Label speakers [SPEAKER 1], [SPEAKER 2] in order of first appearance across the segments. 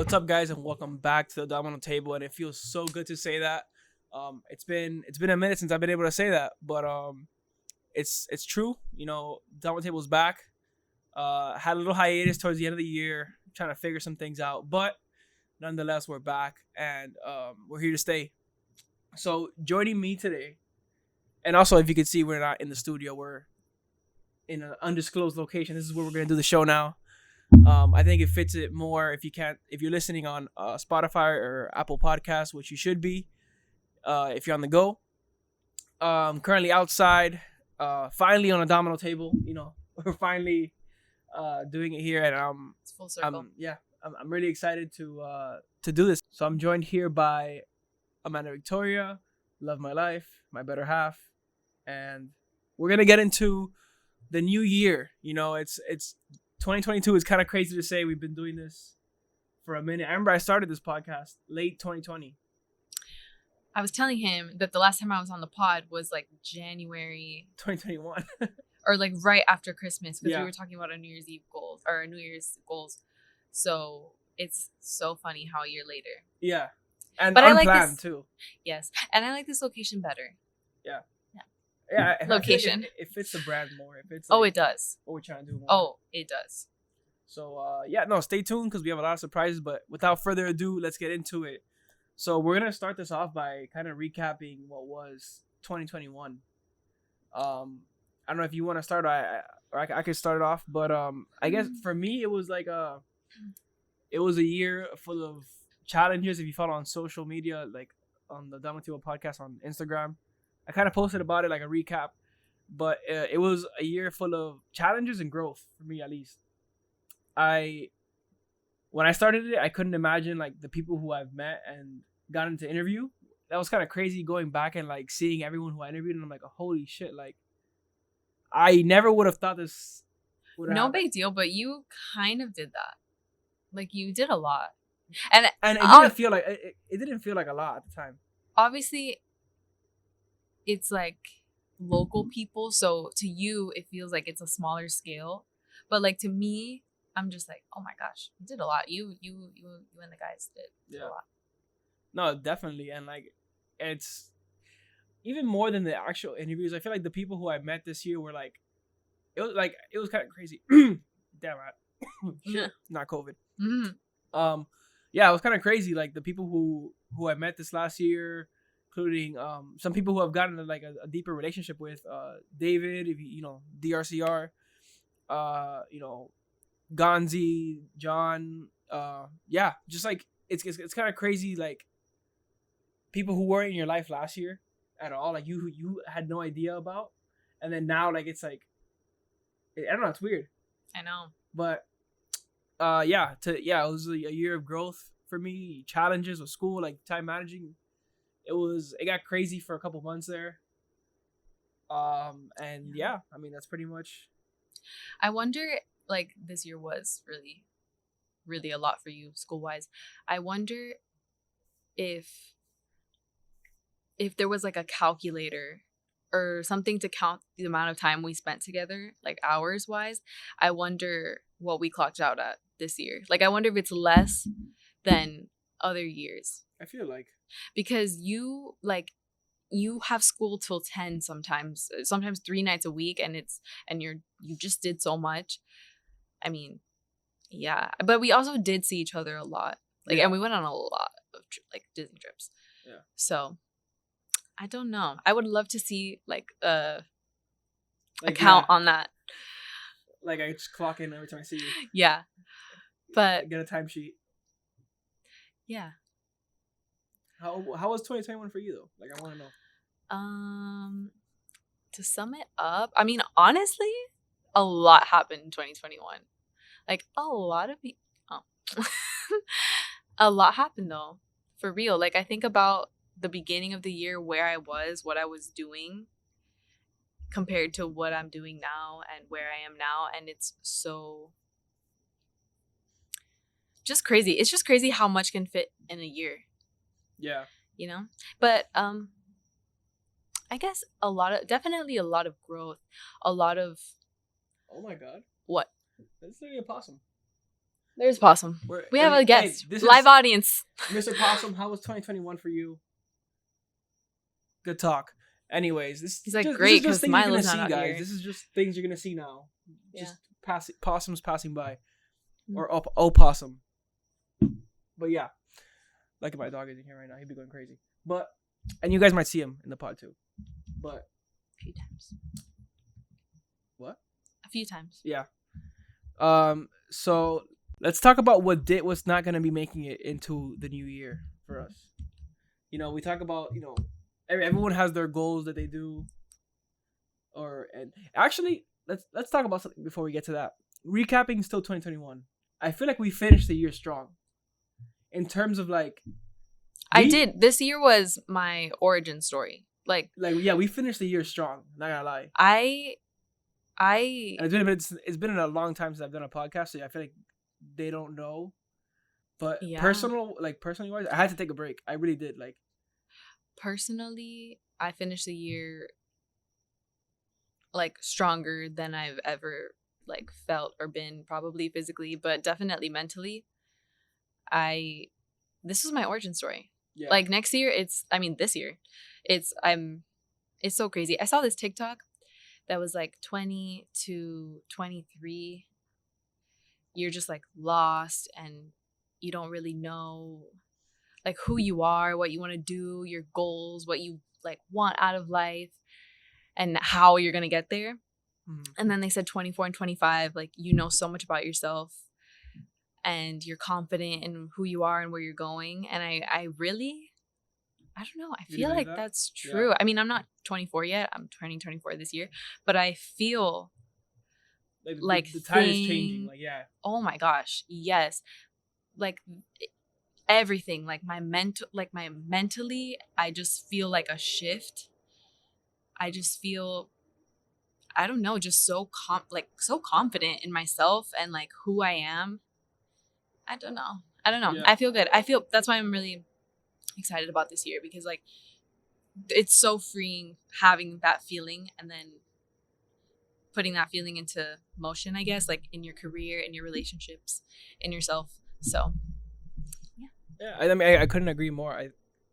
[SPEAKER 1] What's up, guys, and welcome back to the Domino Table. And it feels so good to say that. It's been a minute since I've been able to say that, but it's true. You know, Domino Table's back. Had a little hiatus towards the end of the year, trying to figure some things out, but nonetheless, we're back and we're here to stay. So joining me today, and also if you can see, we're not in the studio. We're in an undisclosed location. This is where we're gonna do the show now. I think it fits it more if you're listening on Spotify or Apple Podcasts, which you should be if you're on the go. Currently outside, finally on a domino table. You know, we're finally doing it here, and
[SPEAKER 2] It's full circle.
[SPEAKER 1] I'm really excited to do this. So I'm joined here by Amanda Victoria, Love My Life, My Better Half, and we're gonna get into the new year. You know, it's 2022 is kind of crazy to say. We've been doing this for a minute. I remember I started this podcast late 2020.
[SPEAKER 2] I was telling him that the last time I was on the pod was like January
[SPEAKER 1] 2021.
[SPEAKER 2] or like right after Christmas because
[SPEAKER 1] Yeah.
[SPEAKER 2] we were talking about our New Year's Eve goals or our New Year's goals. So it's so funny how a year later.
[SPEAKER 1] Yeah. And
[SPEAKER 2] But I like
[SPEAKER 1] unplanned
[SPEAKER 2] this-
[SPEAKER 1] too.
[SPEAKER 2] Yes. And I like this location better.
[SPEAKER 1] Yeah. I feel like
[SPEAKER 2] Location.
[SPEAKER 1] it fits the brand more. It fits
[SPEAKER 2] Oh, it does.
[SPEAKER 1] what we're trying to do more.
[SPEAKER 2] Oh, it does.
[SPEAKER 1] So stay tuned because we have a lot of surprises. But without further ado, let's get into it. So we're gonna start this off by kind of recapping what was 2021. I don't know if you want to start. I could start it off, but I guess for me it was like it was a year full of challenges. If you follow on social media, like on the Downward podcast on Instagram, I kind of posted about it like a recap. But it was a year full of challenges and growth for me, at least. When I started it, I couldn't imagine like the people who I've met and gotten to interview. That was kind of crazy going back and like seeing everyone who I interviewed, and I'm like, holy shit! Like, I never would have thought this would have
[SPEAKER 2] No
[SPEAKER 1] happened.
[SPEAKER 2] big deal, but you kind of did that. Like you did a lot. And
[SPEAKER 1] And it didn't feel like a lot at the time.
[SPEAKER 2] obviously it's like local people, so to you it feels like it's a smaller scale, but like to me I'm just like, oh my gosh, you did a lot. You and the guys did a lot.
[SPEAKER 1] No, definitely, and like it's even more than the actual interviews. I feel like the people who I met this year were like, it was kind of crazy. Damn right,
[SPEAKER 2] Yeah.
[SPEAKER 1] not COVID.
[SPEAKER 2] Mm-hmm.
[SPEAKER 1] Yeah, it was kind of crazy. Like the people who I met this last year, including some people who have gotten like a deeper relationship with David, if you know DRCR, Gonzi, John, just like it's kind of crazy, like people who weren't in your life last year at all, like you had no idea about, and then now like it's like I don't know, it's weird.
[SPEAKER 2] I know.
[SPEAKER 1] But it was a year of growth for me. Challenges with school, like time managing. It got crazy for a couple months there. And yeah, I mean that's pretty much.
[SPEAKER 2] I wonder, like this year was really, really a lot for you school wise. I wonder if there was like a calculator or something to count the amount of time we spent together, like hours wise. I wonder what we clocked out at this year. Like I wonder if it's less than other years.
[SPEAKER 1] I feel like
[SPEAKER 2] Because you have school till 10 sometimes 3 nights a week, and you just did so much. I mean, yeah, but we also did see each other a lot, like,
[SPEAKER 1] Yeah.
[SPEAKER 2] and we went on a lot of like Disney trips.
[SPEAKER 1] Yeah.
[SPEAKER 2] So I don't know, I would love to see like a
[SPEAKER 1] like,
[SPEAKER 2] count on that.
[SPEAKER 1] Like I just clock in every time I see you.
[SPEAKER 2] Yeah, but
[SPEAKER 1] Get a timesheet.
[SPEAKER 2] yeah.
[SPEAKER 1] How was 2021 for you though? Like I want to know.
[SPEAKER 2] To sum it up, I mean, honestly, a lot happened in 2021. Like a lot of a lot happened though, for real. Like I think about the beginning of the year, where I was, what I was doing compared to what I'm doing now and where I am now, and it's so just crazy. It's just crazy how much can fit in a year.
[SPEAKER 1] Yeah.
[SPEAKER 2] You know? But I guess definitely a lot of growth, a lot of
[SPEAKER 1] Oh my god.
[SPEAKER 2] what?
[SPEAKER 1] That's literally a possum.
[SPEAKER 2] There's Possum. We have a guest.
[SPEAKER 1] This
[SPEAKER 2] Live
[SPEAKER 1] is
[SPEAKER 2] audience.
[SPEAKER 1] Mr. Possum. How was 2021 for you? Good talk. Anyways,
[SPEAKER 2] He's like,
[SPEAKER 1] this
[SPEAKER 2] great,
[SPEAKER 1] is just
[SPEAKER 2] 'cause
[SPEAKER 1] things you're gonna
[SPEAKER 2] Milo's
[SPEAKER 1] see,
[SPEAKER 2] not out
[SPEAKER 1] guys.
[SPEAKER 2] here.
[SPEAKER 1] This is just things you're gonna see now.
[SPEAKER 2] Yeah.
[SPEAKER 1] Just possums passing by,
[SPEAKER 2] Mm.
[SPEAKER 1] or opossum. But yeah, like if my dog is in here right now, he'd be going crazy. But and you guys might see him in the pod too. But
[SPEAKER 2] A few times.
[SPEAKER 1] what?
[SPEAKER 2] A few times.
[SPEAKER 1] Yeah. So let's talk about what's not gonna be making it into the new year for us. You know, we talk about, you know, everyone has their goals that they do. And actually, let's talk about something before we get to that. Recapping still 2021. I feel like we finished the year strong. In terms of
[SPEAKER 2] I did. This year was my origin story.
[SPEAKER 1] We finished the year strong. Not gonna lie.
[SPEAKER 2] I
[SPEAKER 1] And it's been a long time since I've done a podcast, so I feel like they don't know. But
[SPEAKER 2] Yeah.
[SPEAKER 1] personally wise, I had to take a break. I really did.
[SPEAKER 2] personally, I finished the year stronger than I've ever felt or been, probably physically, but definitely mentally. This was my origin story.
[SPEAKER 1] Yeah.
[SPEAKER 2] Next year, this year, it's so crazy. I saw this TikTok that was 20 to 23. You're just lost and you don't really know who you are, what you want to do, your goals, what you want out of life, and how you're gonna get there.
[SPEAKER 1] Mm-hmm.
[SPEAKER 2] And then they said 24 and 25, you know so much about yourself and you're confident in who you are and where you're going. And I really, I don't know, I feel like that's true. Yeah. I mean, I'm not 24 yet. I'm turning 24 this year, but I feel
[SPEAKER 1] the tide is changing.
[SPEAKER 2] Oh my gosh, yes. Everything, my mentally, I just feel a shift. I just feel, I don't know, just so so confident in myself and who I am. I don't know. Yeah. I feel good. That's why I'm really excited about this year, because it's so freeing having that feeling and then putting that feeling into motion, I guess, in your career, in your relationships, in yourself. So
[SPEAKER 1] yeah, I mean, I couldn't agree more.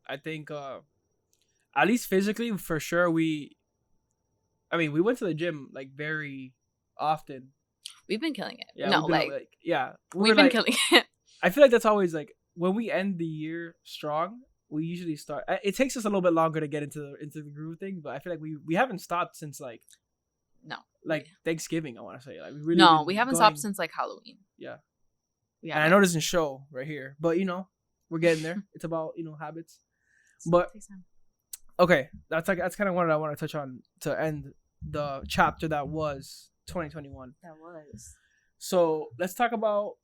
[SPEAKER 1] I think at least physically, for sure, we went to the gym very often.
[SPEAKER 2] We've been killing it.
[SPEAKER 1] Yeah,
[SPEAKER 2] no,
[SPEAKER 1] we've
[SPEAKER 2] been killing it.
[SPEAKER 1] I feel like that's always when we end the year strong, we usually start. It takes us a little bit longer to get into the groove thing, but I feel like we haven't stopped since
[SPEAKER 2] no,
[SPEAKER 1] Thanksgiving. I want to say
[SPEAKER 2] we haven't stopped since Halloween.
[SPEAKER 1] Yeah, and I know it doesn't show right here, but we're getting there. It's about habits, but okay, that's kind of what I want to touch on to end the chapter that was 2021.
[SPEAKER 2] That was.
[SPEAKER 1] So let's talk about,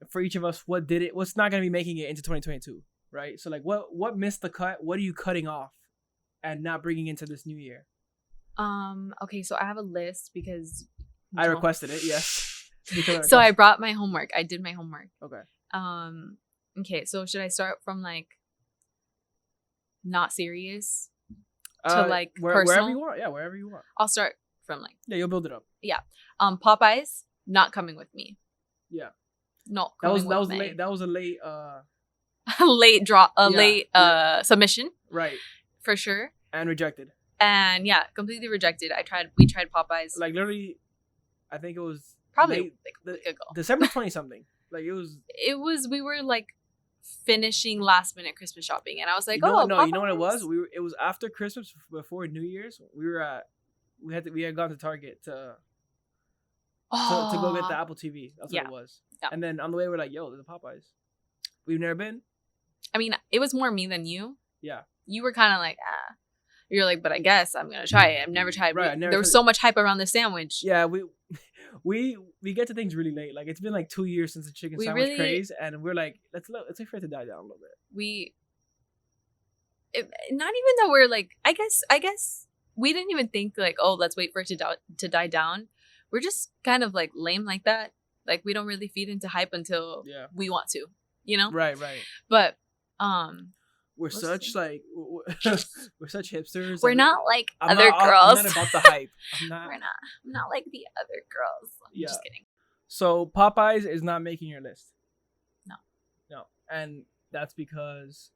[SPEAKER 1] for each of us, what's not going to be making it into 2022, right? So what missed the cut? What are you cutting off and not bringing into this new year?
[SPEAKER 2] Okay, so I have a list because
[SPEAKER 1] I requested it. Yes.
[SPEAKER 2] So I brought my homework. I did my homework.
[SPEAKER 1] Okay.
[SPEAKER 2] Okay, so should I start from not serious to personal?
[SPEAKER 1] Wherever you want. Yeah, wherever you want.
[SPEAKER 2] I'll start from
[SPEAKER 1] yeah, you'll build it up.
[SPEAKER 2] Yeah. Popeyes not coming with me.
[SPEAKER 1] Yeah.
[SPEAKER 2] No.
[SPEAKER 1] That was late. That was a late
[SPEAKER 2] late draw. Late submission.
[SPEAKER 1] Right.
[SPEAKER 2] For sure.
[SPEAKER 1] And rejected.
[SPEAKER 2] And yeah, completely rejected. We tried Popeyes.
[SPEAKER 1] Literally, I think it was
[SPEAKER 2] probably
[SPEAKER 1] late,
[SPEAKER 2] a week ago.
[SPEAKER 1] December 20 something.
[SPEAKER 2] It was. We were finishing last minute Christmas shopping, and I was like,
[SPEAKER 1] Popeyes? You know what it was? It was after Christmas, before New Year's. We had gone to Target to go get the Apple TV. That's what it was. Yeah. And then on the way, we're like, yo, there's a Popeyes. We've never been.
[SPEAKER 2] I mean, it was more me than you.
[SPEAKER 1] Yeah.
[SPEAKER 2] You were kind of You're like, but I guess I'm gonna try it. I've never tried.
[SPEAKER 1] Right.
[SPEAKER 2] There was so much hype around the sandwich.
[SPEAKER 1] Yeah, we get to things really late. It's been 2 years since the chicken sandwich craze, and we're like, let's wait for it to die down a little bit.
[SPEAKER 2] Not even that we're I guess we didn't even think let's wait for it to die down. We're just kind of lame like that. We don't really feed into hype until we want to,
[SPEAKER 1] Right.
[SPEAKER 2] But
[SPEAKER 1] we're such we're such hipsters.
[SPEAKER 2] We're not other girls.
[SPEAKER 1] I'm not about the hype.
[SPEAKER 2] I'm not like the other girls. I'm just kidding.
[SPEAKER 1] So Popeyes is not making your list. and that's because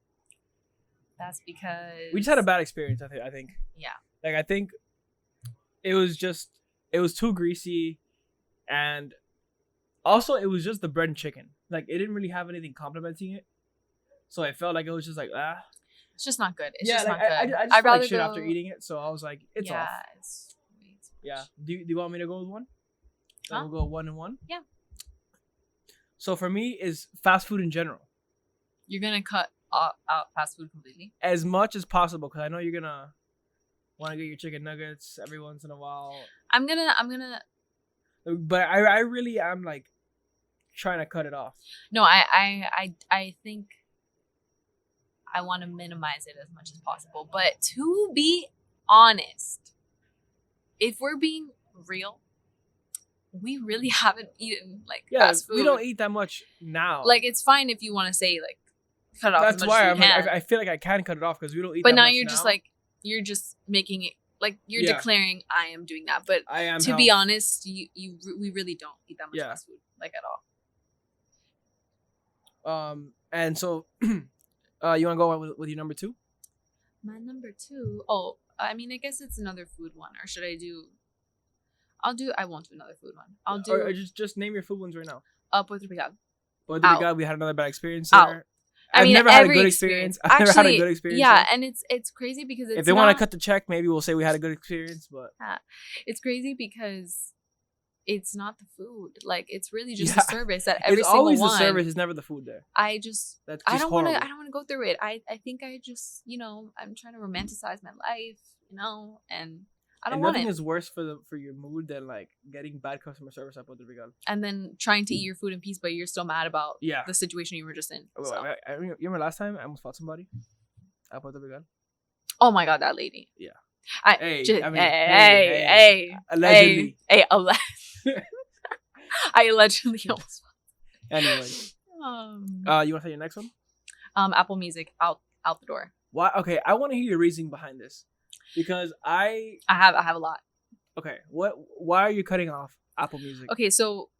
[SPEAKER 2] because
[SPEAKER 1] we just had a bad experience. I think.
[SPEAKER 2] Yeah.
[SPEAKER 1] Like, I think it was too greasy, and also it was just the bread and chicken. Like, it didn't really have anything complimenting it, so I felt like it was just like
[SPEAKER 2] It's just not good. It's
[SPEAKER 1] yeah,
[SPEAKER 2] just
[SPEAKER 1] like
[SPEAKER 2] not good.
[SPEAKER 1] I just
[SPEAKER 2] I'd
[SPEAKER 1] felt
[SPEAKER 2] rather
[SPEAKER 1] like shit
[SPEAKER 2] go.
[SPEAKER 1] after eating it, so I was like, it's off.
[SPEAKER 2] It's way too
[SPEAKER 1] Yeah.
[SPEAKER 2] much.
[SPEAKER 1] Do you want me to go with one?
[SPEAKER 2] Huh?
[SPEAKER 1] We'll go 1 and 1.
[SPEAKER 2] Yeah.
[SPEAKER 1] So for me, is fast food in general.
[SPEAKER 2] You're gonna cut out fast food completely?
[SPEAKER 1] As much as possible, because I know you're gonna want to get your chicken nuggets every once in a while.
[SPEAKER 2] I'm gonna.
[SPEAKER 1] But I really am like trying to cut it off.
[SPEAKER 2] No, I think I want to minimize it as much as possible. But to be honest, if we're being real, we really haven't eaten like fast food.
[SPEAKER 1] We don't eat that much now.
[SPEAKER 2] Like, it's fine if you want to say like cut it off.
[SPEAKER 1] That's
[SPEAKER 2] as much
[SPEAKER 1] why
[SPEAKER 2] as
[SPEAKER 1] I'm
[SPEAKER 2] you can.
[SPEAKER 1] like, I feel like I can cut it off because we don't eat.
[SPEAKER 2] But
[SPEAKER 1] that
[SPEAKER 2] now
[SPEAKER 1] much
[SPEAKER 2] you're just like, you're just making it like you're declaring I am doing that. But
[SPEAKER 1] I am.
[SPEAKER 2] To be honest, we really don't eat that much fast food like at
[SPEAKER 1] all. And so, you want to go with your number 2?
[SPEAKER 2] My number 2. Oh, I mean, I guess it's another food one, or should I do? I won't do another food one. I'll do.
[SPEAKER 1] Or just name your food ones right now.
[SPEAKER 2] Puerto Rico.
[SPEAKER 1] Puerto Rico, we had another bad experience
[SPEAKER 2] Out.
[SPEAKER 1] there.
[SPEAKER 2] I mean,
[SPEAKER 1] never had a good experience. I've never had a good experience.
[SPEAKER 2] Yeah, and it's crazy because
[SPEAKER 1] if they want to cut the check, maybe we'll say we had a good experience. But
[SPEAKER 2] it's crazy because it's not the food. Like, it's really just the service that every
[SPEAKER 1] it's
[SPEAKER 2] single
[SPEAKER 1] always
[SPEAKER 2] one.
[SPEAKER 1] the service. It's never the food there.
[SPEAKER 2] I just
[SPEAKER 1] I
[SPEAKER 2] don't want to go through it. I think I just I'm trying to romanticize my life, and I don't want it.
[SPEAKER 1] Nothing is worse for your mood than like getting bad customer service at Puerto Rico.
[SPEAKER 2] And then trying to eat your food in peace, but you're still mad about the situation you were just in.
[SPEAKER 1] So. I you remember last time I almost fought somebody at Puerto Rico?
[SPEAKER 2] Oh my god, that lady.
[SPEAKER 1] Yeah.
[SPEAKER 2] Allegedly. I allegedly almost fought.
[SPEAKER 1] Anyway. You want to say your next one?
[SPEAKER 2] Apple Music out the door.
[SPEAKER 1] Why? Okay, I want to hear your reasoning behind this. Because I
[SPEAKER 2] have a lot.
[SPEAKER 1] Okay, why are you cutting off Apple Music?
[SPEAKER 2] Okay, so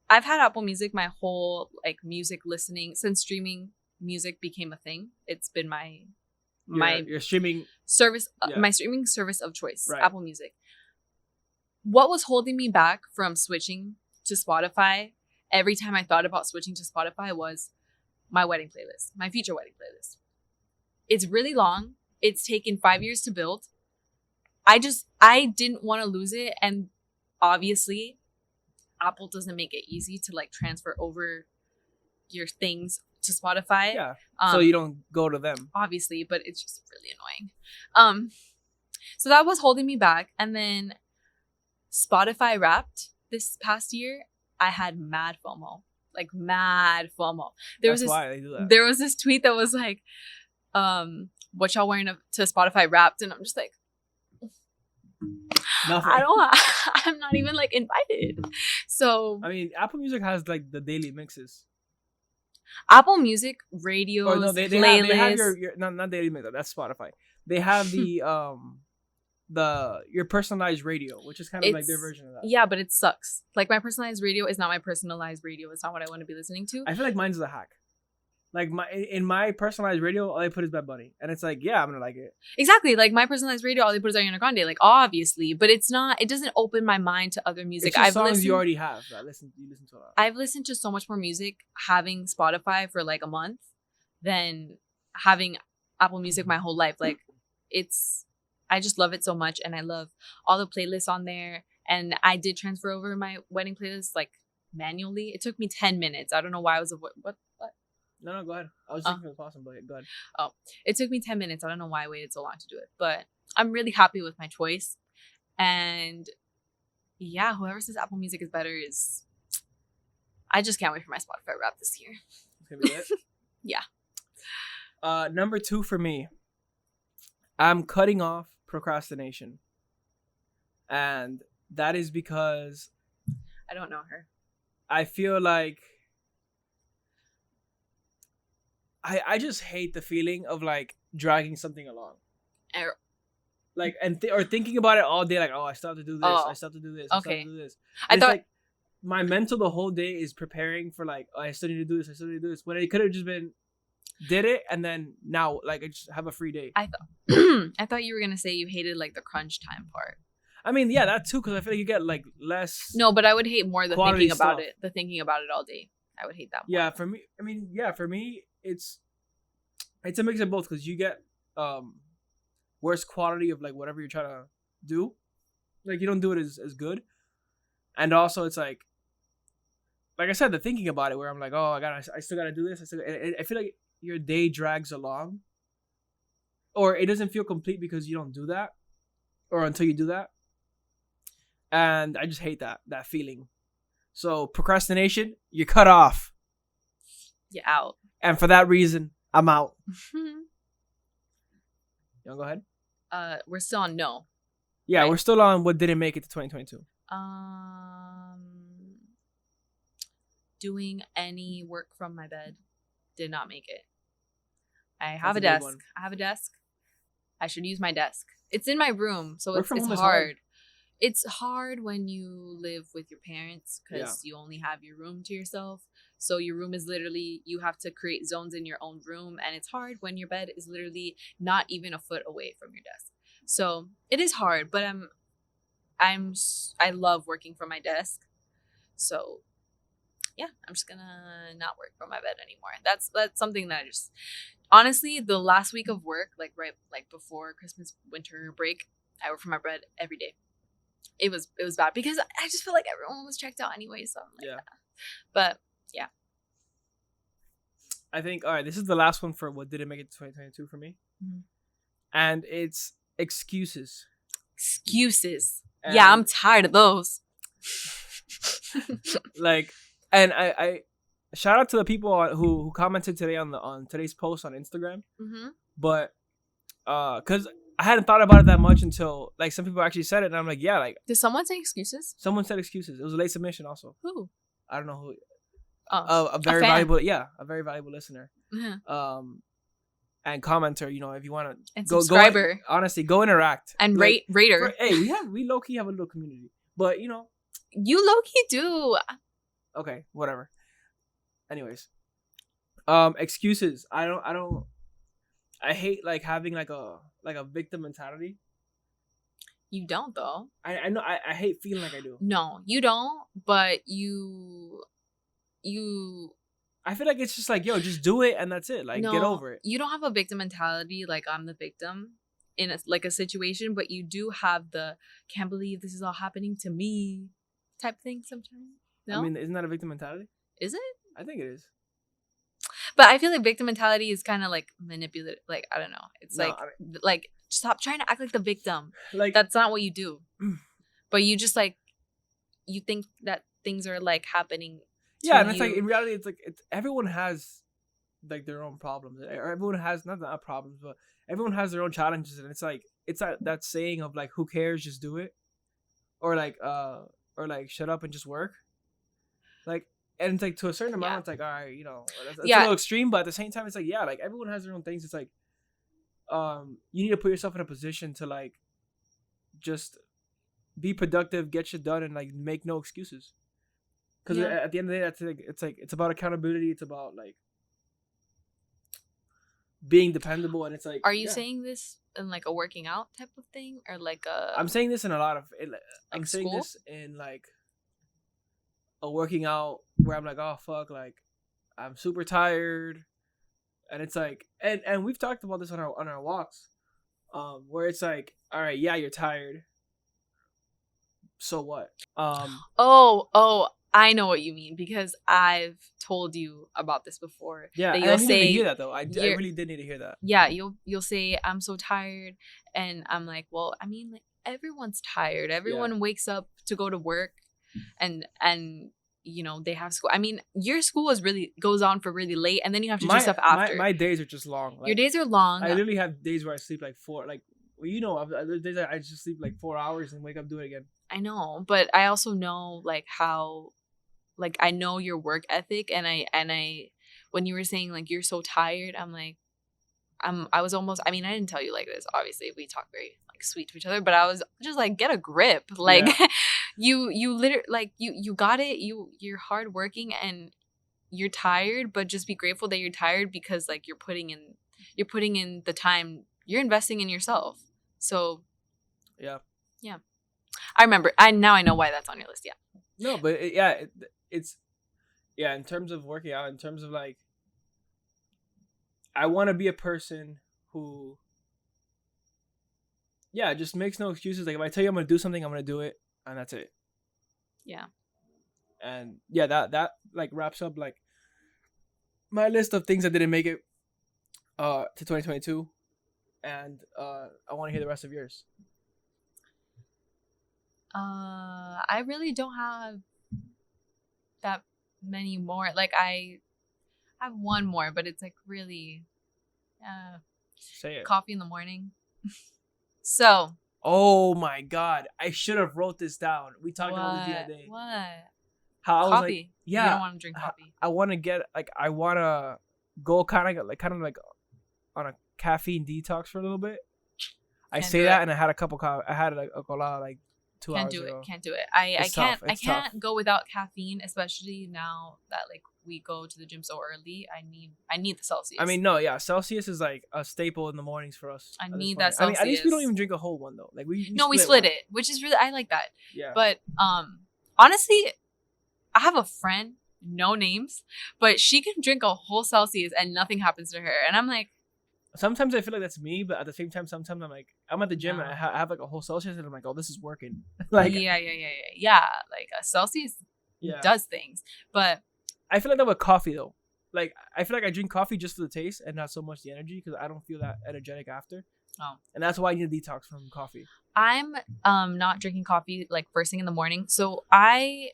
[SPEAKER 2] I've had Apple Music my whole like music listening since streaming music became a thing. It's been your
[SPEAKER 1] streaming
[SPEAKER 2] service, my streaming service of choice,
[SPEAKER 1] right.
[SPEAKER 2] Apple Music. What was holding me back from switching to Spotify every time I thought about switching to Spotify was my wedding playlist, my future wedding playlist. It's really long. It's taken 5 years to build. I didn't want to lose it. And obviously, Apple doesn't make it easy to like transfer over your things to Spotify.
[SPEAKER 1] Yeah. So you don't go to them.
[SPEAKER 2] Obviously, but it's just really annoying. So that was holding me back. And then Spotify Wrapped this past year, I had mad FOMO. Like mad FOMO. That's
[SPEAKER 1] why they do that.
[SPEAKER 2] There was this tweet that was like, what y'all wearing to Spotify Wrapped? And I'm just like,
[SPEAKER 1] nothing.
[SPEAKER 2] I'm not even like invited. So
[SPEAKER 1] I mean, Apple Music has like the daily mixes.
[SPEAKER 2] Apple Music radio
[SPEAKER 1] they
[SPEAKER 2] playlists.
[SPEAKER 1] They have your not daily mix. That's Spotify. They have the your personalized radio, which is kind of like their version of that.
[SPEAKER 2] Yeah, but it sucks. Like, my personalized radio is not my personalized radio. It's not what I want to be listening to.
[SPEAKER 1] I feel like mine's a hack. Like in my personalized radio, all I put is Bad Bunny, and it's like, yeah, I'm gonna like it.
[SPEAKER 2] Exactly, like my personalized radio, all they put is Ariana Grande, like obviously, but it's not. It doesn't open my mind to other music.
[SPEAKER 1] It's just songs you already have. You listen to a lot.
[SPEAKER 2] I've listened to so much more music having Spotify for like a month than having Apple Music my whole life. Like, I just love it so much, and I love all the playlists on there. And I did transfer over my wedding playlist like manually. It took me 10 minutes. I don't know why I was what.
[SPEAKER 1] No, go ahead. I was thinking it was possible, but go ahead.
[SPEAKER 2] Oh, it took me 10 minutes. I don't know why I waited so long to do it, but I'm really happy with my choice. And yeah, whoever says Apple Music is better I just can't wait for my Spotify Wrapped this year.
[SPEAKER 1] It's gonna be lit.
[SPEAKER 2] Yeah.
[SPEAKER 1] Number 2 for me, I'm cutting off procrastination. And that is because
[SPEAKER 2] I don't know her.
[SPEAKER 1] I feel like I just hate the feeling of like dragging something along. Like, or thinking about it all day, like, oh, I still have to do this. I still have to do this. I still have to do this.
[SPEAKER 2] I thought,
[SPEAKER 1] like, my mental the whole day is preparing for like, oh, I still need to do this. I still need to do this. When it could have just been did it and then now like I just have a free day.
[SPEAKER 2] I thought I thought you were gonna say you hated like the crunch time part.
[SPEAKER 1] I mean, yeah, that too, because I feel like you get like less.
[SPEAKER 2] No, but I would hate more the
[SPEAKER 1] quality
[SPEAKER 2] thinking about
[SPEAKER 1] stuff.
[SPEAKER 2] it. The thinking about it all day. I would hate that more.
[SPEAKER 1] Yeah, for me, I mean, yeah, for me, it's a mix of both because you get worse quality of like whatever you're trying to do, like you don't do it as good, and also it's like I said, the thinking about it where I'm like, oh, I still gotta do this. I feel like your day drags along, or it doesn't feel complete because you don't do that, or until you do that, and I just hate that feeling. So procrastination, you're cut off.
[SPEAKER 2] You're out.
[SPEAKER 1] And for that reason, I'm out. You wanna go ahead?
[SPEAKER 2] We're still on no.
[SPEAKER 1] Yeah,
[SPEAKER 2] right?
[SPEAKER 1] We're still on what didn't make it to 2022.
[SPEAKER 2] Doing any work from my bed did not make it. I
[SPEAKER 1] That's
[SPEAKER 2] have
[SPEAKER 1] a
[SPEAKER 2] a
[SPEAKER 1] big
[SPEAKER 2] desk.
[SPEAKER 1] one.
[SPEAKER 2] I have a desk. I should use my desk. It's in my room, so
[SPEAKER 1] Work from
[SPEAKER 2] it's
[SPEAKER 1] home is
[SPEAKER 2] hard.
[SPEAKER 1] hard.
[SPEAKER 2] It's hard when you live with your parents because
[SPEAKER 1] Yeah.
[SPEAKER 2] you only have your room to yourself. So your room is literally, you have to create zones in your own room, and it's hard when your bed is literally not even a foot away from your desk. So it is hard, but I love working from my desk. So yeah, I'm just gonna not work from my bed anymore. That's something that I just honestly, the last week of work, like right like before Christmas winter break, I worked from my bed every day. It was bad because I just feel like everyone was checked out anyway. So I'm like,
[SPEAKER 1] Yeah.
[SPEAKER 2] But yeah,
[SPEAKER 1] I think, all right, this is the last one for what didn't make it to 2022 for me.
[SPEAKER 2] Mhm.
[SPEAKER 1] And it's excuses.
[SPEAKER 2] excuses.
[SPEAKER 1] And
[SPEAKER 2] Yeah, I'm tired of those.
[SPEAKER 1] like, and I shout out to the people who commented today on today's post on Instagram.
[SPEAKER 2] Mm-hmm.
[SPEAKER 1] But because I hadn't thought about it that much until like some people actually said it, and I'm like, yeah, like
[SPEAKER 2] Did someone say excuses?
[SPEAKER 1] someone said excuses. It was a late submission also.
[SPEAKER 2] Who?
[SPEAKER 1] I don't know who.
[SPEAKER 2] Oh,
[SPEAKER 1] A very
[SPEAKER 2] fan.
[SPEAKER 1] valuable, a very valuable listener.
[SPEAKER 2] Mhm.
[SPEAKER 1] And commenter. You know, if you want to
[SPEAKER 2] And
[SPEAKER 1] go,
[SPEAKER 2] subscriber.
[SPEAKER 1] honestly, go interact
[SPEAKER 2] And
[SPEAKER 1] like,
[SPEAKER 2] rater.
[SPEAKER 1] Hey, we low key have a little community, but you know,
[SPEAKER 2] You low key do.
[SPEAKER 1] okay, whatever. Anyways, excuses. I hate like having like a victim mentality.
[SPEAKER 2] You don't though.
[SPEAKER 1] I know I hate feeling like I do.
[SPEAKER 2] No, you don't. But you.
[SPEAKER 1] I feel like it's just like, yo, just do it and that's it. Like,
[SPEAKER 2] No,
[SPEAKER 1] get over it.
[SPEAKER 2] You don't have a victim mentality like I'm the victim in a situation, but you do have the can't believe this is all happening to me type thing sometimes. No,
[SPEAKER 1] I mean, isn't that a victim mentality?
[SPEAKER 2] is it?
[SPEAKER 1] I think it is.
[SPEAKER 2] But I feel like victim mentality is kind of like manipulative. Like I don't know. It's
[SPEAKER 1] No,
[SPEAKER 2] like stop trying to act like the victim.
[SPEAKER 1] like
[SPEAKER 2] That's not what you do. But you just like you think that things are like happening.
[SPEAKER 1] yeah,
[SPEAKER 2] to
[SPEAKER 1] and it's like
[SPEAKER 2] you.
[SPEAKER 1] in reality, it's like everyone has like their own problems. Or everyone has not problems, but everyone has their own challenges, and it's like that saying of like, who cares, just do it, or like shut up and just work. Like, and it's like to a certain amount,
[SPEAKER 2] Yeah.
[SPEAKER 1] it's like, all right, you know, that's a
[SPEAKER 2] Yeah.
[SPEAKER 1] little extreme, but at the same time, it's like, yeah, like everyone has their own things. It's like, you need to put yourself in a position to like just be productive, get shit done, and like make no excuses. Because
[SPEAKER 2] Yeah.
[SPEAKER 1] at the end of the day, that's like it's about accountability. It's about like being dependable, and it's like.
[SPEAKER 2] Are you
[SPEAKER 1] yeah.
[SPEAKER 2] saying this in like a working out type of thing or like a?
[SPEAKER 1] I'm saying this in a lot of. I'm
[SPEAKER 2] Like
[SPEAKER 1] saying
[SPEAKER 2] school?
[SPEAKER 1] this in like a working out where I'm like, oh fuck, like I'm super tired, and it's like, and we've talked about this on our walks, where it's like, all right, yeah, you're tired. So what?
[SPEAKER 2] Oh, I know what you mean because I've told you about this before.
[SPEAKER 1] Yeah,
[SPEAKER 2] that
[SPEAKER 1] and
[SPEAKER 2] you'll
[SPEAKER 1] I needed
[SPEAKER 2] say
[SPEAKER 1] to hear that though. I
[SPEAKER 2] you're-
[SPEAKER 1] really did need to hear that.
[SPEAKER 2] yeah, you'll say I'm so tired, and I'm like, well, I mean, like everyone's tired. Everyone wakes up to go to work, and you know they have school. I mean, your school goes on for really late, and then you have to do stuff after.
[SPEAKER 1] My days are just long. Like,
[SPEAKER 2] your days are long.
[SPEAKER 1] I literally have days where I sleep like 4. Like, well, you know, there's days I just sleep like 4 hours and wake up do it again.
[SPEAKER 2] I know, but I also know like how, like I know your work ethic, and I when you were saying like you're so tired, I'm like, I was almost. I mean, I didn't tell you like this. Obviously, we talk very like sweet to each other, but I was just like, get a grip. Like, you literally like you got it. You're hardworking and you're tired, but just be grateful that you're tired because like you're putting in the time. You're investing in yourself. So
[SPEAKER 1] Yeah.
[SPEAKER 2] yeah, I remember. I know why that's on your list. Yeah.
[SPEAKER 1] No, but it's yeah. In terms of working out, in terms of like, I want to be a person who, yeah, just makes no excuses. Like if I tell you I'm gonna do something, I'm gonna do it, and that's it.
[SPEAKER 2] Yeah.
[SPEAKER 1] And yeah, that like wraps up like my list of things that didn't make it to 2022, and I want to hear the rest of yours.
[SPEAKER 2] I really don't have that many more. Like I have one more, but it's like really
[SPEAKER 1] Say it.
[SPEAKER 2] coffee in the morning. So
[SPEAKER 1] Oh my god, I should have wrote this down. We talked about this the other
[SPEAKER 2] what?
[SPEAKER 1] day.
[SPEAKER 2] What?
[SPEAKER 1] How I was like,
[SPEAKER 2] Coffee. You
[SPEAKER 1] yeah,
[SPEAKER 2] don't want to drink coffee.
[SPEAKER 1] I want to get like I want to go kind of like on a caffeine detox for a little bit. I
[SPEAKER 2] Can't
[SPEAKER 1] say
[SPEAKER 2] do
[SPEAKER 1] that,
[SPEAKER 2] it.
[SPEAKER 1] and I had a cup of coffee. I had like a colada like 2
[SPEAKER 2] Can't
[SPEAKER 1] hours
[SPEAKER 2] do it.
[SPEAKER 1] ago.
[SPEAKER 2] Can't do it. I
[SPEAKER 1] It's
[SPEAKER 2] can't.
[SPEAKER 1] tough.
[SPEAKER 2] I
[SPEAKER 1] It's
[SPEAKER 2] can't
[SPEAKER 1] tough.
[SPEAKER 2] go without caffeine, especially now that like we go to the gym so early. I need the Celsius.
[SPEAKER 1] I mean, no, yeah, Celsius is like a staple in the mornings for us.
[SPEAKER 2] I
[SPEAKER 1] at this
[SPEAKER 2] need
[SPEAKER 1] point.
[SPEAKER 2] that
[SPEAKER 1] I mean, at least we don't
[SPEAKER 2] Celsius.
[SPEAKER 1] even drink a whole one though. Like we
[SPEAKER 2] No, we
[SPEAKER 1] split
[SPEAKER 2] split
[SPEAKER 1] one.
[SPEAKER 2] it, which is really I like that.
[SPEAKER 1] Yeah.
[SPEAKER 2] But honestly, I have a friend, no names, but she can drink a whole Celsius and nothing happens to her. And I'm like,
[SPEAKER 1] Sometimes I feel like that's me, but at the same time, sometimes I'm like, I'm at the gym and
[SPEAKER 2] no.
[SPEAKER 1] I have like a whole Celsius, and I'm like, oh, this is working. Like,
[SPEAKER 2] yeah. Like a Celsius
[SPEAKER 1] yeah.
[SPEAKER 2] does things, but
[SPEAKER 1] I feel like that with coffee though. Like, I feel like I drink coffee just for the taste and not so much the energy because I don't feel that energetic after.
[SPEAKER 2] oh.
[SPEAKER 1] And that's why I need a detox from coffee.
[SPEAKER 2] I'm not drinking coffee like first thing in the morning. So I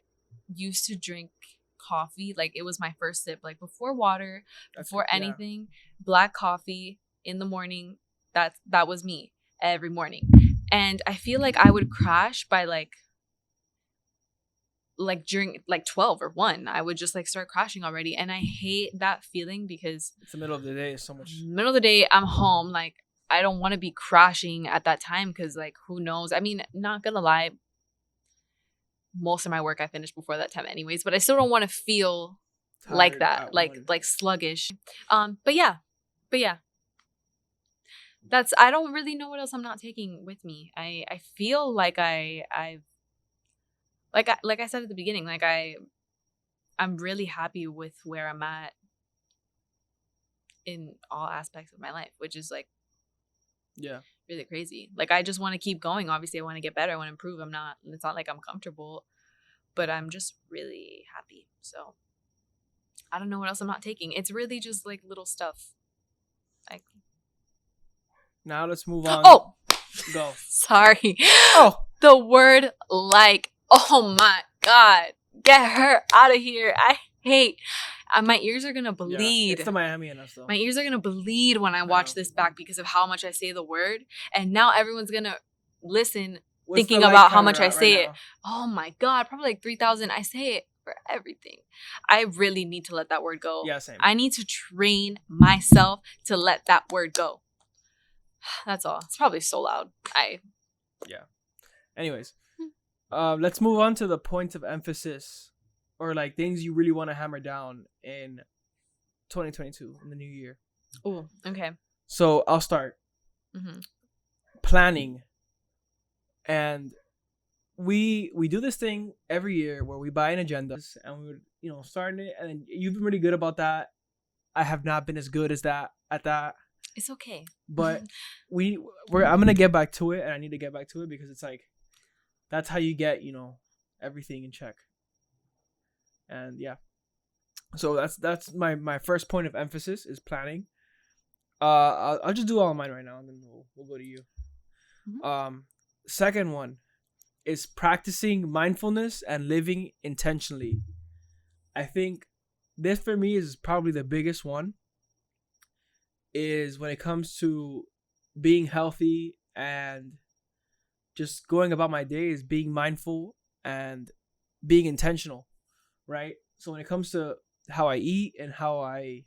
[SPEAKER 2] used to drink coffee like it was my first sip, like before water, before anything, black coffee in the morning. That was me every morning. And I feel like I would crash by like during like 12 or 1. I would just like start crashing already, and I hate that feeling because
[SPEAKER 1] It's the middle of the day. It's so much.
[SPEAKER 2] middle of the day I'm home, like I don't want to be crashing at that time because like who knows. I mean, not gonna lie, most of my work I finished before that time anyways, but I still don't want to feel
[SPEAKER 1] Tired
[SPEAKER 2] like that,
[SPEAKER 1] at
[SPEAKER 2] like
[SPEAKER 1] one.
[SPEAKER 2] sluggish. But yeah that's I don't really know what else I'm not taking with me. I feel like I've like I said at the beginning, like I'm really happy with where I'm at in all aspects of my life, which is like
[SPEAKER 1] Yeah.
[SPEAKER 2] really crazy. Like I just want to keep going. Obviously I want to get better, I want to improve. It's not like I'm comfortable, but I'm just really happy. So I don't know what else I'm not taking. It's really just like little stuff. Like
[SPEAKER 1] Now let's move on.
[SPEAKER 2] oh,
[SPEAKER 1] Go.
[SPEAKER 2] sorry.
[SPEAKER 1] Oh.
[SPEAKER 2] The word like. Oh my god. Get her out of here. I hate. My ears are gonna bleed.
[SPEAKER 1] Yeah, it's the Miami in us though.
[SPEAKER 2] My ears are gonna bleed when I watch this back because of how much I say the word, and now everyone's gonna listen
[SPEAKER 1] What's
[SPEAKER 2] thinking
[SPEAKER 1] the like
[SPEAKER 2] about how
[SPEAKER 1] counter
[SPEAKER 2] much I
[SPEAKER 1] at
[SPEAKER 2] say
[SPEAKER 1] right
[SPEAKER 2] it.
[SPEAKER 1] now?
[SPEAKER 2] Oh my god, probably like 3,000. I say it for everything. I really need to let that word go.
[SPEAKER 1] Yeah, same.
[SPEAKER 2] I need to train myself to let that word go. That's all. It's probably so loud.
[SPEAKER 1] Yeah. Anyways, let's move on to the points of emphasis, or like things you really want to hammer down in 2022 in the new year.
[SPEAKER 2] Oh, okay.
[SPEAKER 1] So I'll start.
[SPEAKER 2] Mm-hmm.
[SPEAKER 1] Planning, and we do this thing every year where we buy an agenda and we would starting it, and you've been really good about that. I have not been as good as that at that.
[SPEAKER 2] It's okay.
[SPEAKER 1] But I'm gonna get back to it, and I need to get back to it because it's like that's how you get everything in check. And yeah, so that's my first point of emphasis is planning. I'll just do all of mine right now, and then we'll go to you.
[SPEAKER 2] Mm-hmm.
[SPEAKER 1] Second one is practicing mindfulness and living intentionally. I think this for me is probably the biggest one. Is when it comes to being healthy and just going about my day is being mindful and being intentional, right? So when it comes to how I eat and how I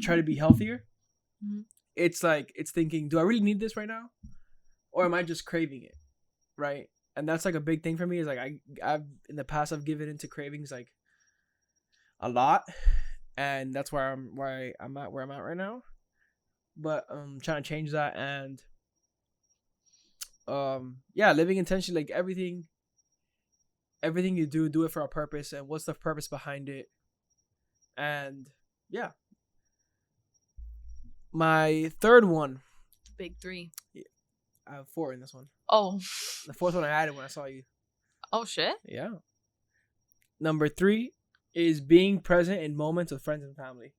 [SPEAKER 1] try to be healthier,
[SPEAKER 2] Mm-hmm.
[SPEAKER 1] it's like it's thinking, do I really need this right now, or am I just craving it, right? and that's like a big thing for me. Is like I've in the past I've given into cravings like a lot, and that's where I'm at where I'm at right now. But I'm trying to change that, and yeah, living intentionally, like everything you do it for a purpose, and what's the purpose behind it. And yeah, my third one,
[SPEAKER 2] Big three.
[SPEAKER 1] I have four in this one.
[SPEAKER 2] Oh.
[SPEAKER 1] The fourth one I added when I saw you.
[SPEAKER 2] Oh shit.
[SPEAKER 1] Yeah. Number three is being present in moments with friends and family.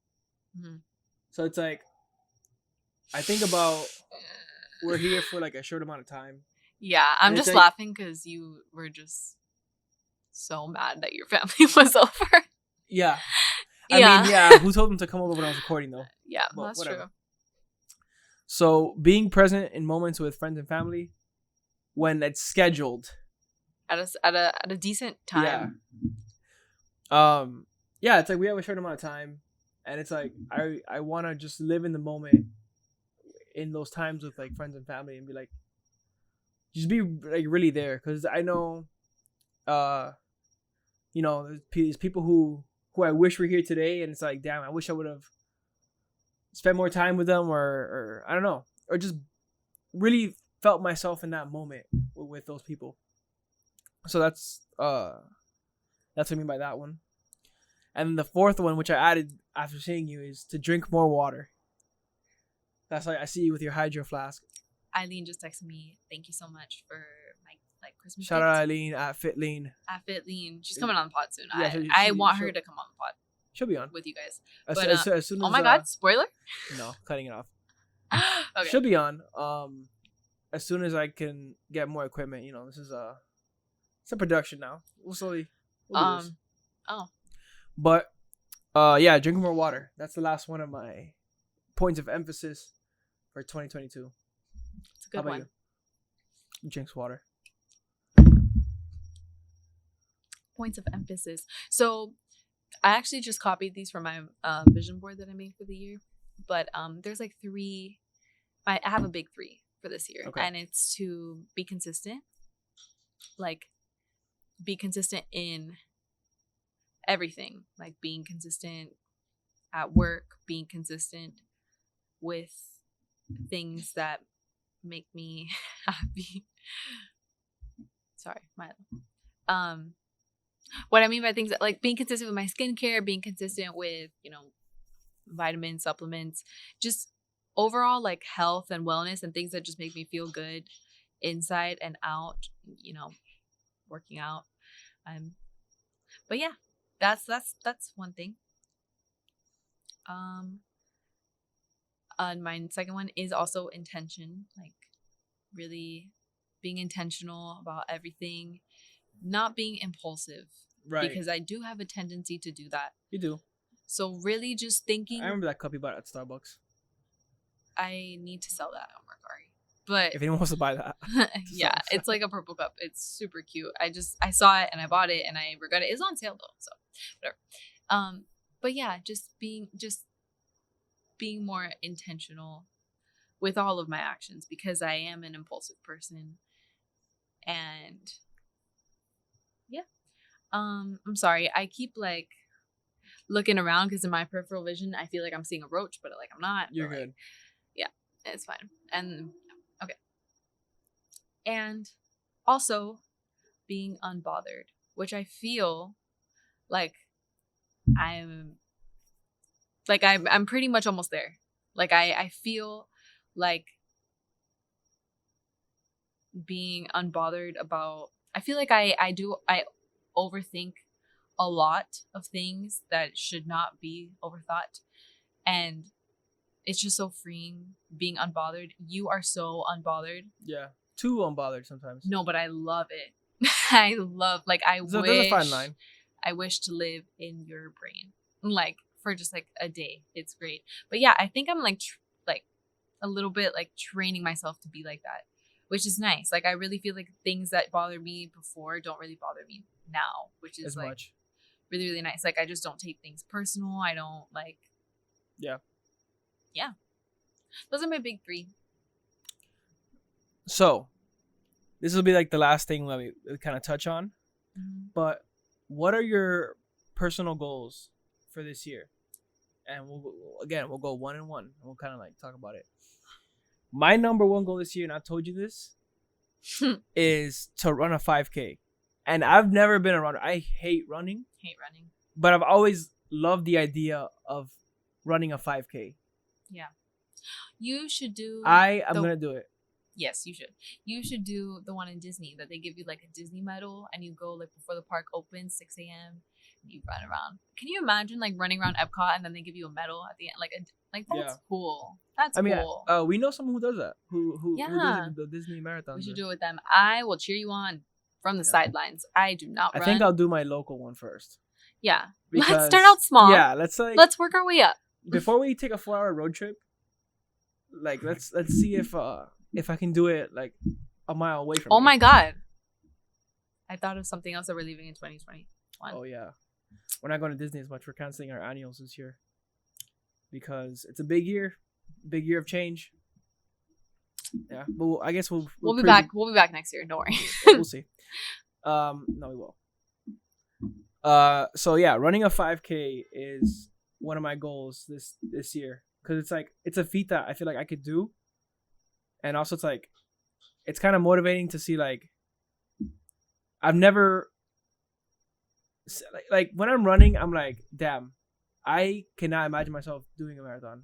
[SPEAKER 2] Mm-hmm.
[SPEAKER 1] So it's like, I think about we're here for like a short amount of time.
[SPEAKER 2] Yeah, I'm
[SPEAKER 1] And it's
[SPEAKER 2] just
[SPEAKER 1] like-
[SPEAKER 2] laughing because you were just so mad that your family was over.
[SPEAKER 1] Yeah.
[SPEAKER 2] Yeah.
[SPEAKER 1] I mean, yeah. Who told them to come over when I was recording though?
[SPEAKER 2] Yeah,
[SPEAKER 1] But
[SPEAKER 2] that's
[SPEAKER 1] whatever.
[SPEAKER 2] true.
[SPEAKER 1] So being present in moments with friends and family when it's scheduled.
[SPEAKER 2] At a decent time.
[SPEAKER 1] Yeah, it's like we have a short amount of time, and it's like I want to just live in the moment in those times with like friends and family, and be like, just be like really there, because I know you know, there's people who I wish were here today, and it's like, damn, I wish I would have spent more time with them, or I don't know, or just really felt myself in that moment with those people. So that's what I mean by that one. And the fourth one, which I added after seeing you, is to drink more water. That's like I see you with your hydro flask.
[SPEAKER 2] Eileen just texted me, thank you so much for my like Christmas
[SPEAKER 1] Shout
[SPEAKER 2] gift.
[SPEAKER 1] out Eileen at Fitlean.
[SPEAKER 2] At Fitlean. She's coming on the pod soon.
[SPEAKER 1] Yeah,
[SPEAKER 2] I want her to come on the pod
[SPEAKER 1] She'll be on
[SPEAKER 2] with you guys.
[SPEAKER 1] as,
[SPEAKER 2] But,
[SPEAKER 1] as soon as.
[SPEAKER 2] Oh my god, spoiler?
[SPEAKER 1] No, cutting it off.
[SPEAKER 2] Okay.
[SPEAKER 1] She'll be on. As soon as I can get more equipment. You know, this is it's a production now. We'll do this.
[SPEAKER 2] Oh.
[SPEAKER 1] But yeah, drinking more water. That's the last one of my points of emphasis for 2022.
[SPEAKER 2] It's a good one.
[SPEAKER 1] You drinks water.
[SPEAKER 2] Points of emphasis. So I actually just copied these from my vision board that I made for the year. But there's like three. I have a big three for this year.
[SPEAKER 1] Okay.
[SPEAKER 2] And it's to be consistent. Like, be consistent in everything. Like, being consistent at work, being consistent with things that make me happy. Sorry, what I mean by things that, like, being consistent with my skincare, being consistent with, you know, vitamins, supplements, just overall like health and wellness and things that just make me feel good inside and out, you know, working out. But yeah, that's one thing. And my second one is also intention, like really being intentional about everything, not being impulsive.
[SPEAKER 1] Right.
[SPEAKER 2] Because I do have a tendency to do that.
[SPEAKER 1] You do.
[SPEAKER 2] So really just thinking.
[SPEAKER 1] I remember that cup you bought at Starbucks.
[SPEAKER 2] I need to sell that on Mercari. But
[SPEAKER 1] if anyone wants to buy that.
[SPEAKER 2] yeah, it's like a purple cup. It's super cute. I saw it and I bought it and I regret it. It's on sale though, so whatever. But yeah, just being more intentional with all of my actions, because I am an impulsive person. And yeah. I'm sorry. I keep like looking around because in my peripheral vision I feel like I'm seeing a roach, but like I'm not.
[SPEAKER 1] You're
[SPEAKER 2] good.
[SPEAKER 1] Like,
[SPEAKER 2] yeah, it's fine. And okay. And also being unbothered, which I feel like I'm pretty much almost there. Like I feel like being unbothered about, I feel like I overthink a lot of things that should not be overthought, and it's just so freeing being unbothered. You are so unbothered.
[SPEAKER 1] Yeah, too unbothered sometimes.
[SPEAKER 2] No, but I love it. I love, like,
[SPEAKER 1] There's a fine line.
[SPEAKER 2] I wish to live in your brain, like for just like a day. It's great. But yeah, I think I'm like a little bit like training myself to be like that, which is nice. Like I really feel like things that bothered me before don't really bother me now, which is
[SPEAKER 1] as
[SPEAKER 2] like
[SPEAKER 1] much.
[SPEAKER 2] really, really nice. Like I just don't take things personal. I don't like.
[SPEAKER 1] Yeah.
[SPEAKER 2] Those are my big three.
[SPEAKER 1] So, this will be like the last thing that we kind of touch on.
[SPEAKER 2] Mhm.
[SPEAKER 1] But what are your personal goals for this year? And we'll go one and one. We'll kind of like talk about it. My number one goal this year, and I told you this, is to run a 5K. And I've never been a runner. I hate running,
[SPEAKER 2] Hate running.
[SPEAKER 1] but I've always loved the idea of running a 5K.
[SPEAKER 2] Yeah. You should do.
[SPEAKER 1] I'm
[SPEAKER 2] the-
[SPEAKER 1] gonna do it.
[SPEAKER 2] Yes, you should. You should do the one in Disney that they give you like a Disney medal, and you go like before the park opens, 6 a.m. and you run around. Can you imagine like running around Epcot and then they give you a medal at the end? Like that's
[SPEAKER 1] Yeah.
[SPEAKER 2] cool. That's
[SPEAKER 1] I mean,
[SPEAKER 2] cool.
[SPEAKER 1] we know someone who does that. Who
[SPEAKER 2] Yeah.
[SPEAKER 1] does the Disney marathon?
[SPEAKER 2] We should do it with them. I will cheer you on from the
[SPEAKER 1] Yeah.
[SPEAKER 2] sidelines. I do not
[SPEAKER 1] I
[SPEAKER 2] run.
[SPEAKER 1] think I'll do my local one first.
[SPEAKER 2] Yeah.
[SPEAKER 1] Because,
[SPEAKER 2] Let's start out small.
[SPEAKER 1] Yeah, let's
[SPEAKER 2] work our way up.
[SPEAKER 1] before we take a 4-hour road trip. Like let's see if I can do it like a mile away from.
[SPEAKER 2] Oh
[SPEAKER 1] me.
[SPEAKER 2] my god. I thought of something else that we're leaving in 2021.
[SPEAKER 1] Oh yeah, we're not going to Disney as much. We're canceling our annuals this year because it's a big year of change. Yeah, but I guess we'll
[SPEAKER 2] be back. We'll be back next year. Don't worry.
[SPEAKER 1] We'll see. No, we will. So yeah, running a 5K is one of my goals this year because it's like it's a feat that I feel like I could do, and also it's like it's kind of motivating to see like I've never like when I'm running I'm like damn I cannot imagine myself doing a marathon.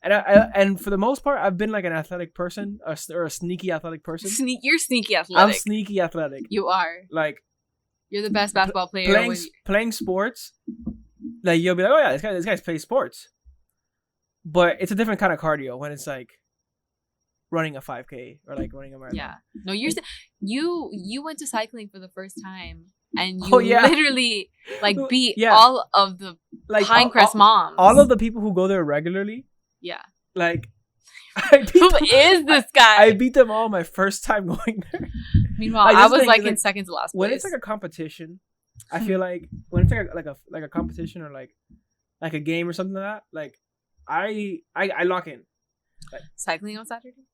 [SPEAKER 1] And for the most part, I've been like an athletic person or a sneaky athletic person.
[SPEAKER 2] You're sneaky athletic.
[SPEAKER 1] I'm sneaky athletic.
[SPEAKER 2] You are.
[SPEAKER 1] Like
[SPEAKER 2] you're the best basketball player.
[SPEAKER 1] Playing sports, like you'll be like, oh yeah, this guy's plays sports. But it's a different kind of cardio when it's like running a 5K or like running a marathon.
[SPEAKER 2] Yeah. No, you went to cycling for the first time. And you
[SPEAKER 1] Oh, yeah.
[SPEAKER 2] literally like beat
[SPEAKER 1] Yeah.
[SPEAKER 2] all of the
[SPEAKER 1] Like
[SPEAKER 2] Pinecrest moms.
[SPEAKER 1] all of the people who go there regularly.
[SPEAKER 2] Yeah.
[SPEAKER 1] Like I beat
[SPEAKER 2] Who
[SPEAKER 1] them,
[SPEAKER 2] is this guy?
[SPEAKER 1] I beat them all my first time going there.
[SPEAKER 2] Meanwhile,
[SPEAKER 1] Like,
[SPEAKER 2] I
[SPEAKER 1] this
[SPEAKER 2] was
[SPEAKER 1] thing
[SPEAKER 2] like
[SPEAKER 1] is,
[SPEAKER 2] in
[SPEAKER 1] like,
[SPEAKER 2] second to last place.
[SPEAKER 1] when it's like a competition, I feel like when it's like a competition or like a game or something like that, like I lock in. Like,
[SPEAKER 2] cycling on Saturday?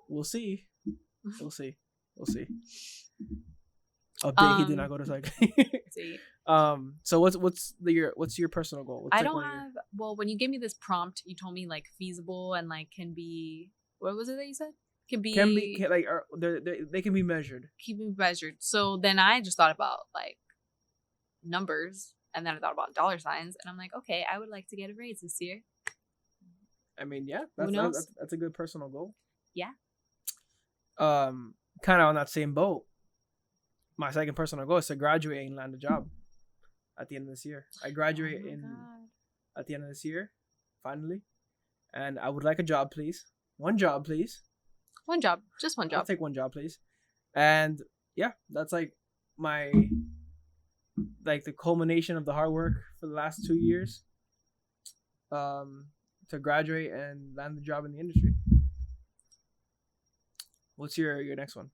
[SPEAKER 1] we'll see. We'll see. Update: he did not go to cycling.
[SPEAKER 2] See.
[SPEAKER 1] So what's your personal goal? What's
[SPEAKER 2] I
[SPEAKER 1] like
[SPEAKER 2] don't
[SPEAKER 1] one of your-
[SPEAKER 2] have. Well, when you gave me this prompt, you told me like feasible and like can be. What was it that you said? Can be
[SPEAKER 1] like they can be measured.
[SPEAKER 2] keep me measured. So then I just thought about like numbers, and then I thought about dollar signs, and I'm like, okay, I would like to get a raise this year.
[SPEAKER 1] I mean, yeah,
[SPEAKER 2] Who knows?
[SPEAKER 1] that's a good personal goal.
[SPEAKER 2] Yeah.
[SPEAKER 1] Kind of on that same boat. My second personal goal is to graduate and land a job at the end of this year. I graduate
[SPEAKER 2] Oh my God.
[SPEAKER 1] at the end of this year, finally, and I would like a job, please. One job, please.
[SPEAKER 2] One job, just one
[SPEAKER 1] I'll
[SPEAKER 2] job.
[SPEAKER 1] take one job, please. And yeah, that's like my the culmination of the hard work for the last 2 years. To graduate and land the job in the industry. What's your next one?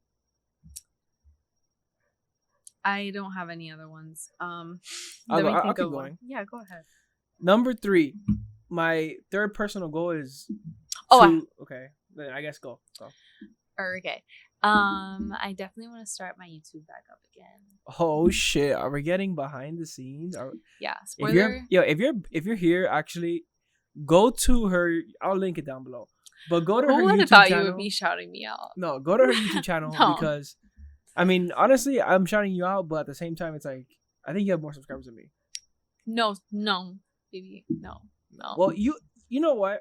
[SPEAKER 2] I don't have any other ones.
[SPEAKER 1] I'll
[SPEAKER 2] Let me
[SPEAKER 1] keep
[SPEAKER 2] think of one.
[SPEAKER 1] going.
[SPEAKER 2] Yeah, go ahead.
[SPEAKER 1] Number 3, my third personal goal is.
[SPEAKER 2] Oh,
[SPEAKER 1] okay. Then I guess go.
[SPEAKER 2] Okay. I definitely want to start my YouTube back up again.
[SPEAKER 1] Oh shit! Are we getting behind the scenes?
[SPEAKER 2] Yeah.
[SPEAKER 1] If
[SPEAKER 2] Spoiler.
[SPEAKER 1] you're here, actually, go to her. I'll link it down below. But go to her
[SPEAKER 2] Who would
[SPEAKER 1] YouTube
[SPEAKER 2] have thought
[SPEAKER 1] channel.
[SPEAKER 2] you would be shouting me out?
[SPEAKER 1] No, go to her YouTube channel
[SPEAKER 2] No.
[SPEAKER 1] because, I mean, honestly, I'm shouting you out, but at the same time, it's like I think you have more subscribers than me.
[SPEAKER 2] No, baby, no.
[SPEAKER 1] Well, you know what?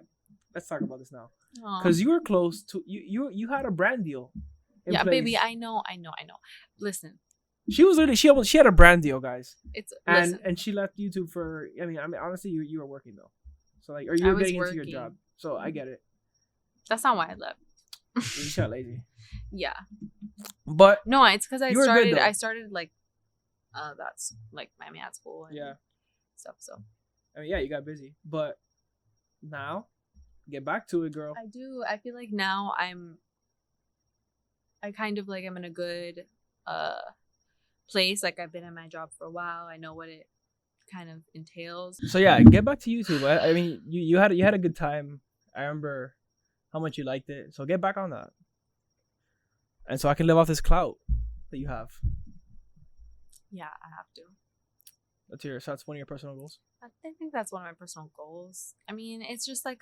[SPEAKER 1] Let's talk about this now
[SPEAKER 2] Aw.
[SPEAKER 1] because you were close to you had a brand deal. in
[SPEAKER 2] Yeah,
[SPEAKER 1] place.
[SPEAKER 2] baby, I know. Listen,
[SPEAKER 1] She was literally she had a brand deal, guys,
[SPEAKER 2] listen.
[SPEAKER 1] and she left YouTube for. I mean, honestly, you were working though, so like, or you
[SPEAKER 2] I
[SPEAKER 1] were
[SPEAKER 2] was
[SPEAKER 1] getting into your
[SPEAKER 2] working.
[SPEAKER 1] job, so I get it.
[SPEAKER 2] That's not why I left.
[SPEAKER 1] You just got lazy,
[SPEAKER 2] Yeah.
[SPEAKER 1] but
[SPEAKER 2] No, it's because I
[SPEAKER 1] You were good,
[SPEAKER 2] started.
[SPEAKER 1] though.
[SPEAKER 2] I started like, that's like my math school and
[SPEAKER 1] yeah,
[SPEAKER 2] stuff. So
[SPEAKER 1] I mean, yeah, you got busy, but now get back to it, girl.
[SPEAKER 2] I do. I feel like now I kind of like I'm in a good place. Like I've been in my job for a while. I know what it kind of entails.
[SPEAKER 1] So yeah, get back to YouTube. I mean, you had a good time. I remember how much you liked it. So get back on that. and so I can live off this clout that you have.
[SPEAKER 2] Yeah, I have to.
[SPEAKER 1] So that's one of your personal goals.
[SPEAKER 2] I think that's one of my personal goals. I mean, it's just like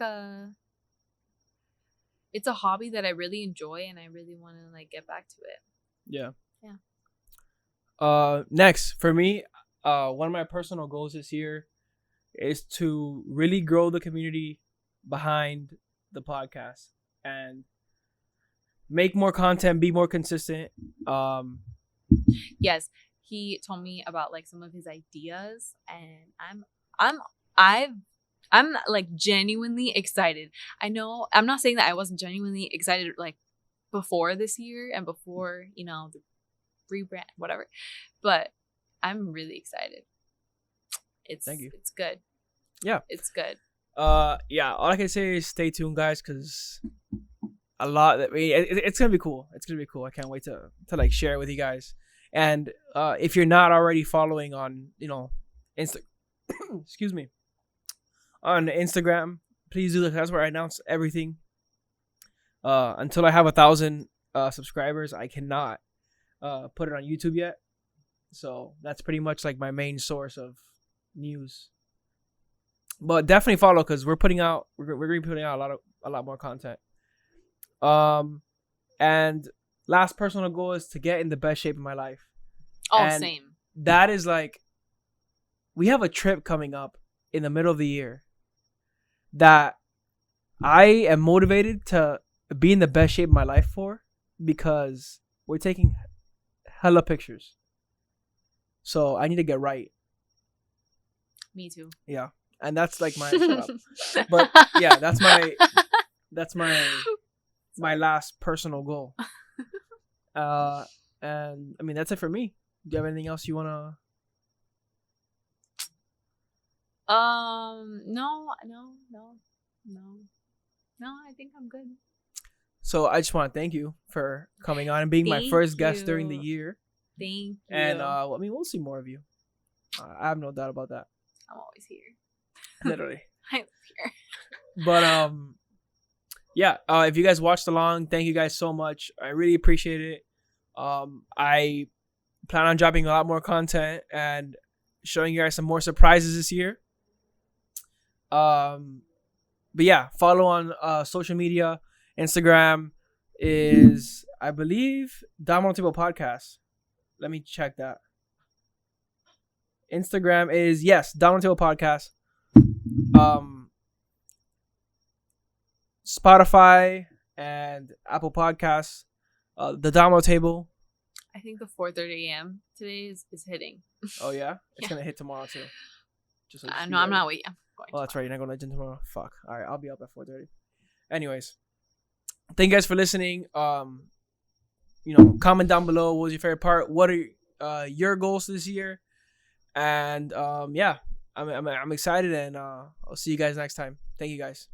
[SPEAKER 2] it's a hobby that I really enjoy, and I really want to like get back to it.
[SPEAKER 1] Yeah.
[SPEAKER 2] Yeah.
[SPEAKER 1] Next for me, one of my personal goals this year is to really grow the community behind the podcast and make more content, be more consistent.
[SPEAKER 2] Yes, he told me about like some of his ideas, and I'm like genuinely excited. I know I'm not saying that I wasn't genuinely excited like before this year and before, you know, the rebrand, whatever, but I'm really excited.
[SPEAKER 1] Thank you.
[SPEAKER 2] It's good.
[SPEAKER 1] Yeah,
[SPEAKER 2] it's good.
[SPEAKER 1] Yeah, all I can say is stay tuned, guys, because it's gonna be cool. It's gonna be cool. I can't wait to like share it with you guys. And if you're not already following on, you know, excuse me, on Instagram, please do that. That's where I announce everything. Until I have 1,000 subscribers, I cannot put it on YouTube yet. So that's pretty much like my main source of news. But definitely follow, because we're gonna be putting out a lot more content. And last personal goal is to get in the best shape of my life.
[SPEAKER 2] Oh,
[SPEAKER 1] and
[SPEAKER 2] same.
[SPEAKER 1] That is like, we have a trip coming up in the middle of the year that I am motivated to be in the best shape of my life for, because we're taking hella pictures. So I need to get right.
[SPEAKER 2] Me too.
[SPEAKER 1] Yeah. And that's like my shut up. But yeah, that's my last personal goal. And I mean, that's it for me. Do you have anything else you wanna?
[SPEAKER 2] No. I think I'm good.
[SPEAKER 1] So I just want to thank you for coming on and being my first guest during the year.
[SPEAKER 2] Thank you.
[SPEAKER 1] And I mean, we'll see more of you. I have no doubt about that.
[SPEAKER 2] I'm always here.
[SPEAKER 1] Literally.
[SPEAKER 2] I'm here.
[SPEAKER 1] But yeah. If you guys watched along, thank you guys so much. I really appreciate it. I plan on dropping a lot more content and showing you guys some more surprises this year. But yeah, follow on social media. Instagram is, I believe, Down Table Podcast. Let me check that. Instagram is, yes, Down Table Podcast. Spotify and Apple Podcasts. The Down Table.
[SPEAKER 2] I think the 4:30 a.m. today is hitting.
[SPEAKER 1] Oh yeah, it's
[SPEAKER 2] Yeah.
[SPEAKER 1] gonna hit tomorrow too. Just so
[SPEAKER 2] No, I'm not waiting. I'm going
[SPEAKER 1] Oh, that's
[SPEAKER 2] tomorrow.
[SPEAKER 1] right. You're not going to the gym tomorrow. Fuck. All right, I'll be up at 4:30. Anyways, thank you guys for listening. You know, comment down below what was your favorite part. What are your goals this year? And yeah, I'm excited, and I'll see you guys next time. Thank you guys.